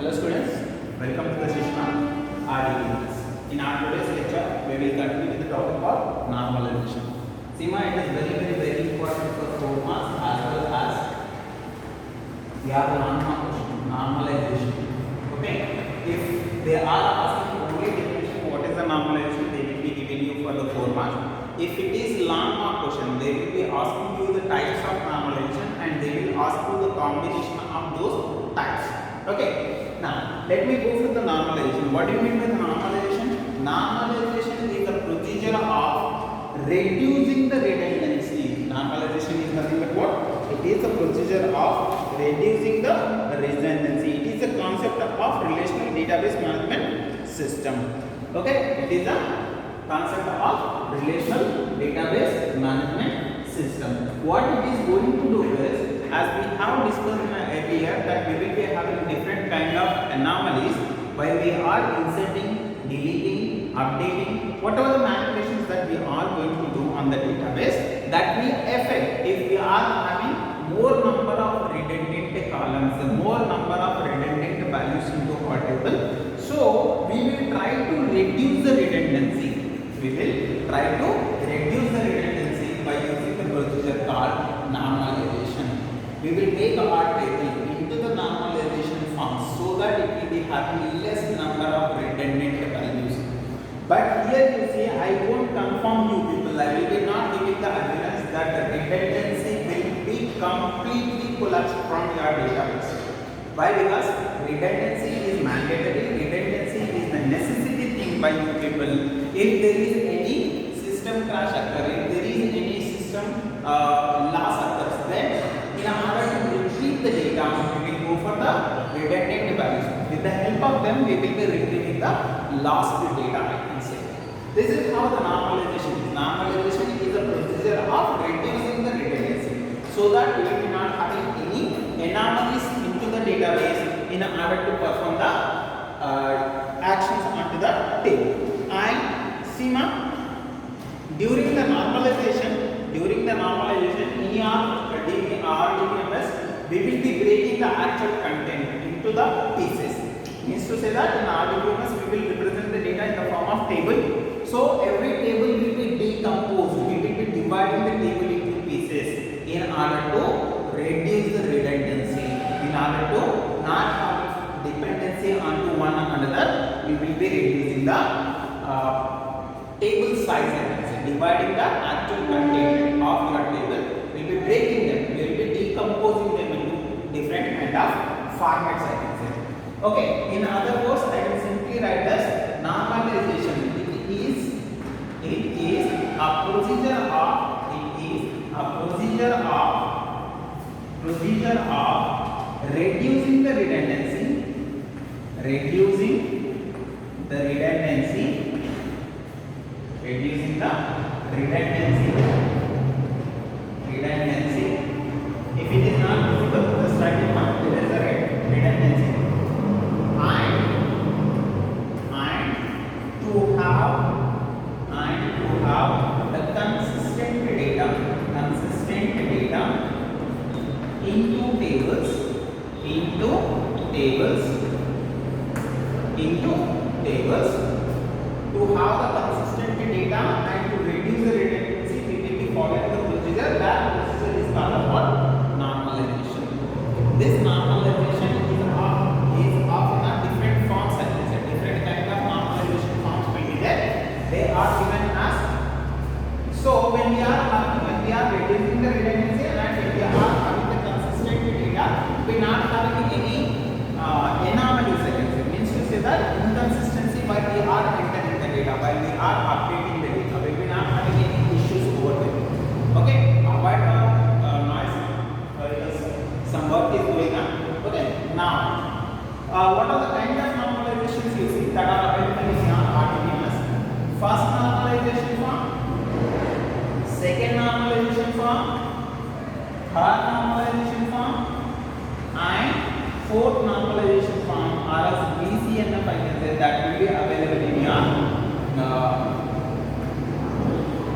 Hello students, welcome to the session on RDBs. In our today's lecture, we will continue with the topic of normalization. Seema, it is very important for 4 marks as well as we have normalization. Okay, if they are asking only definition what is the normalization, they will be giving you for the 4 marks. If it is long mark question, they will be asking you the types of normalization and they will ask you the combination of those types. Okay, now let me go through the normalization. What do you mean by the normalization? Normalization is the procedure of reducing the redundancy. Normalization is nothing but what? It is the procedure of reducing the redundancy. It is the concept of relational database management system. Okay, it is the concept of relational database management system. What it is going to do is, as we have discussed earlier, that we will be having different kind of anomalies while we are inserting, deleting, updating, whatever the manipulations that we are going to do on the database, that will affect if we are having more number of redundant columns, more number of redundant values into our table. So we will try to reduce the redundancy. We will try to reduce the redundancy by using the procedure called normalization. We will take our table into the normalization form so that it will be having less number of redundant values. But here you see, I won't confirm you people. I will be not giving the assurance that the redundancy will be completely collapsed from your database. Why? Because redundancy is mandatory. Redundancy is the necessity thing by you people. If there is any system crash occur, if there is any system loss occurs, then in order to retrieve the data, we will go for the redundant values. With the help of them, we will be retrieving the lost data, I can say. This is how the normalization is. Normalization is a procedure of reducing the redundancy so that we will be not having any anomalies into the database in order to perform the actions onto the table. And Seema, during the normalization, in our RDBMS, we will be breaking the actual content into the pieces. Means to say that in RDBMS, we will represent the data in the form of table. So every table will be decomposed. We will be dividing the table into pieces in order to reduce the redundancy. In order to not have dependency onto one another, we will be reducing the table size, dividing the actual content of your table. We will be breaking them, we will be decomposing them into different kind of formats, I can say. Okay, in other words, I can simply write as normalization. It is a procedure of reducing the redundancy, if it is not visible, the starting one, there is a redundancy, and to have the consistent data into tables, to have the consistent data and to reduce the redundancy, we will be following the procedure. That procedure is called what? Normalization. This normalization is of different forms, I can say. Different kind of normalization forms will be there. They are given as, so when we are reducing the redundancy and when we are having the consistent data, we are not having any anomalies, I can say. Means to say that inconsistency while we are entering the data, while we are updating the data, we will not having any issues over there. Okay, avoid noise because some work is going on. Okay, now what are the kind of normalizations you see that are available in your RDBMS? First normalization form, second normalization form, third normalization form, and fourth normalization form, or as BCNF, I can say, that will be available in your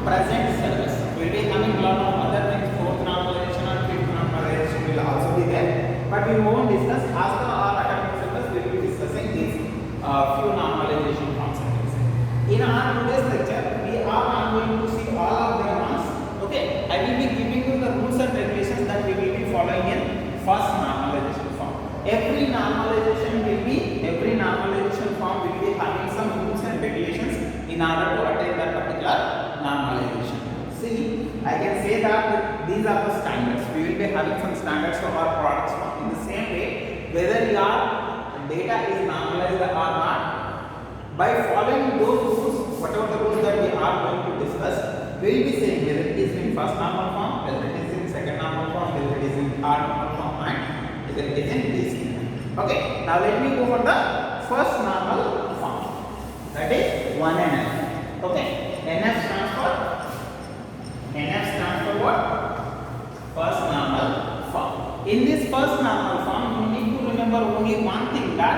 present service. We will be having a lot of other things. Fourth normalization or fifth normalization will also be there, but we won't discuss. As per our academic syllabus, we will be few normalization forms. In our today's lecture, we are not going to see all of them once. Okay, I will be giving you the rules and regulations that we will be following in first normalization form. Every normalization form will be having some rules and regulations in order to attain that particular normalization. See, I can say that these are the standards. We will be having some standards for our products form. In the same way, whether your data is normalized or not, by following those rules, whatever the rules that we are going to discuss, we will be saying whether it is in first normal form, whether it is in second normal form, whether it is in third normal form, and whether it is in basic. Okay, now let me go for the first normal form. That is 1NF. Okay, NF stands for what? First normal form. In this first normal form, you need to remember only one thing, that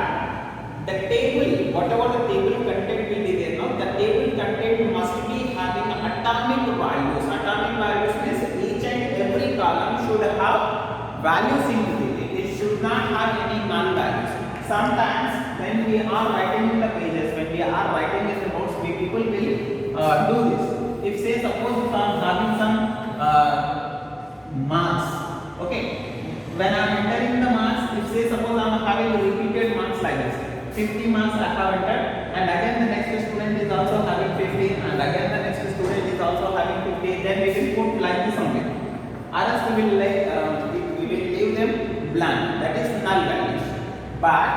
the table, whatever the table content will be there now, the table content must be having atomic values. Atomic values means each and every column should have values into it. It should not have any null values. Sometimes when we are writing in the pages, when we are writing in the notes, people will do this. If say suppose if I am having some marks, okay, when I am entering the marks, if say suppose I am having repeated marks like this, 50 marks I have entered, and again the next student is also having 50, and again the next student is also having 50, then we will put like this only. Or else we will leave them blank, that is null values. But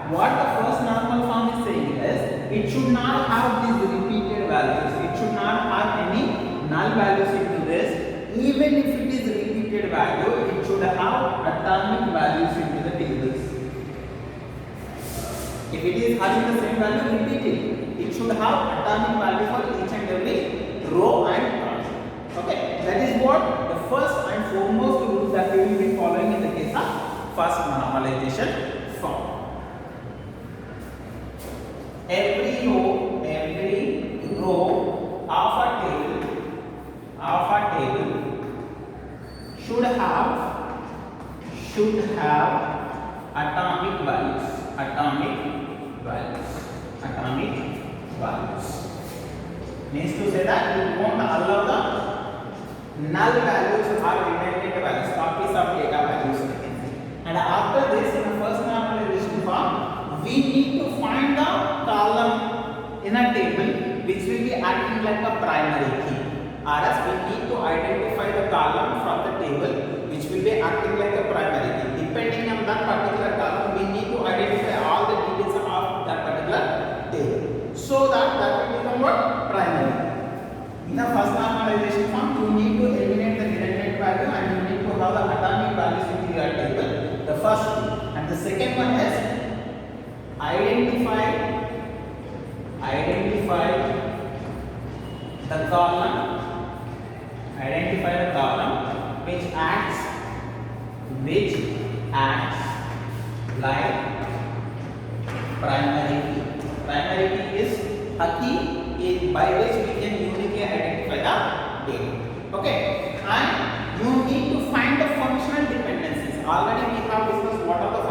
what the first normal form is saying is, it should not have these repeated values. It should not have any null values into this. Even if it is repeated value, it should have atomic values into the tables. If it is having the same value, repeat it. It should have atomic value for each and every row and column. Okay, that is what the first and foremost rule that we will be following in the case of first normalization form. Every row of a table should have atomic values. Means to say that you won't allow the null values or redundant values, copies of data values. And after this, in the first normalization form, we need to find the column in a table which will be acting like a primary key. Or else we need to identify the column from the table which will be acting like a primary key. Depending on that particular column, we need to identify all the details of that particular table, so that will become what? Primary. In the first normalization form, you need to eliminate the redundant value and you need to have the atomic values into your table. The first one. And the second one is identify the column which acts like primary key. Primary key is a key by which we can uniquely identify the data. Okay, and you need to find the functional dependencies. Already we have discussed what are the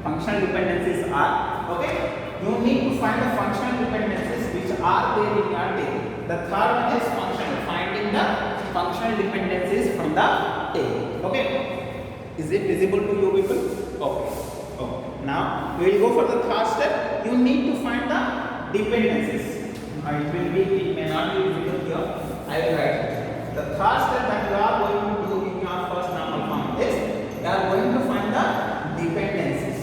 functional dependencies are. Okay, you need to find the functional dependencies which are there in your table. The third one is finding the functional dependencies from the table. Okay, is it visible to you people? Okay. Now we will go for the third step. You need to find the dependencies. It may not be visible here. I will write it. The third step that you are going to do in your first normal form is you are going to find the dependencies.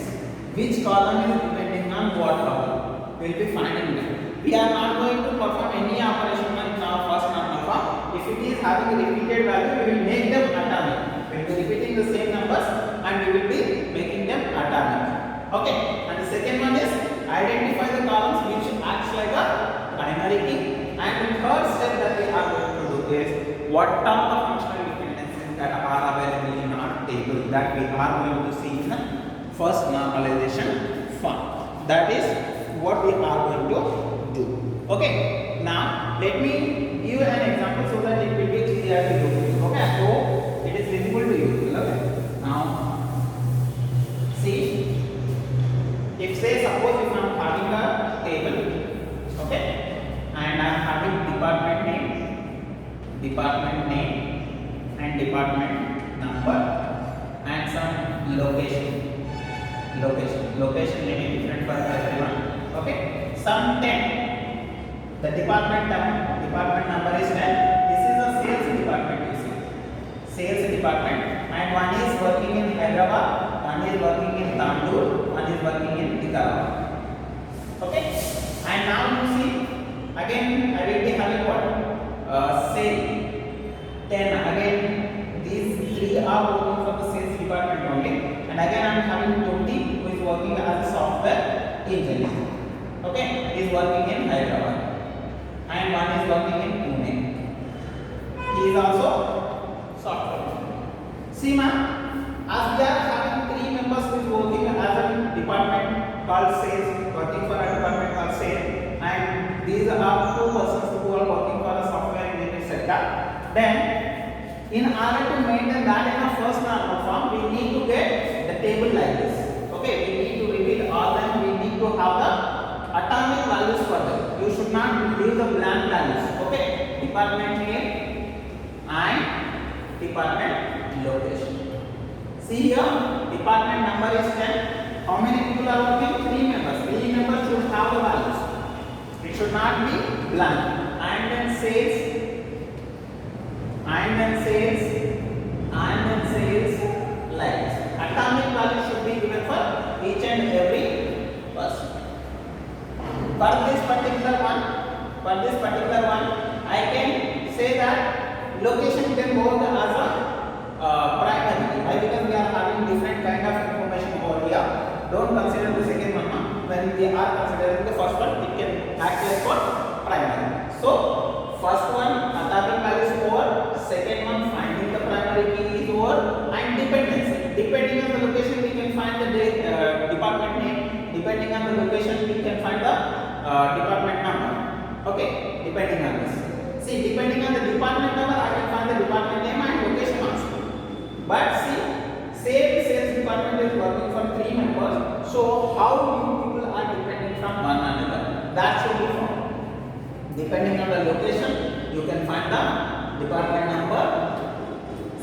Which column is depending on what column? We will be finding them. We are not going to perform any operation in our first normal form. If it is having a repeated value, we will make them atomic. We will be repeating the same numbers and we will be making them atomic. Okay, and the second one is identify the columns which acts like a primary key. And the third step that we are going to do is what are the functional dependencies that are available in our table that we are going to see in the first normalization form. That is what we are going to do. Okay, now let me give an example so that it will be clear to you. Okay, so it is visible to you. Okay, now see, if say suppose if I am having department name and department number and some location may be different for everyone. Okay, some 10. The department number is 10. This is a sales department, you see, sales department, and one is working in Hyderabad, one is working in Tandoor, one is working in Vikarabad. Okay, and now you see again I will be having what, sale 10. Again these three are working for the sales department only, and again I am having 20 who is working as a software engineer. Okay, he is working in Hyderabad, and one is working in Pune. He is also software. See ma'am, as we are having 3 members who is working as a department called sales, working for a department called sales, and these are 2 persons who are working for a software engineering sector. Then in order to maintain that in a first normal form, we need to get the table like this. Okay, we need to reveal all them. We need to have the atomic values for them. You should not leave the blank values. Okay, department name and department location. See here, department number is 10. How many people are working? 3 members. 3 members should have the values. It should not be blank. And then sales, and then sales, and then sales like this. Atomic value should be given for each and every person. For this particular one, I can say that location can go as a primary. Why? Because we are having different kind of information over here. Don't consider the second one. When we are considering the first one, it can act as for primary. So first one, atomic value is over. Second one, finding the primary key is over. And dependency. Depending on the location, we can find the department name. Depending on the location, we can find the department number. Okay, depending on this. See, depending on the department number, I can find the department name and location also. But see, same sales department is working for 3 members. So how you people are depending from one another? That should be found. Depending on the location, you can find the department number.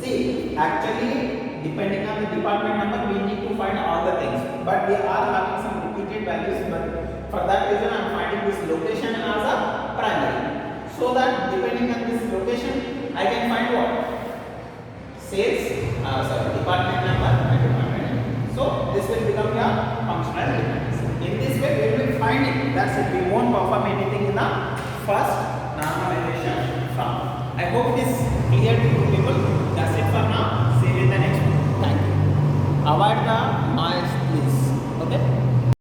See, actually, depending on the department number, we need to find all the things. But we are having some repeated values. But for that reason, I am finding this location as a primary. So that depending on this location, I can find what? Sales, department number and department name. So this will become your functional dependency. In this way, we will find it. That's it. We won't perform anything in the first normalization form. I hope it is clear to you.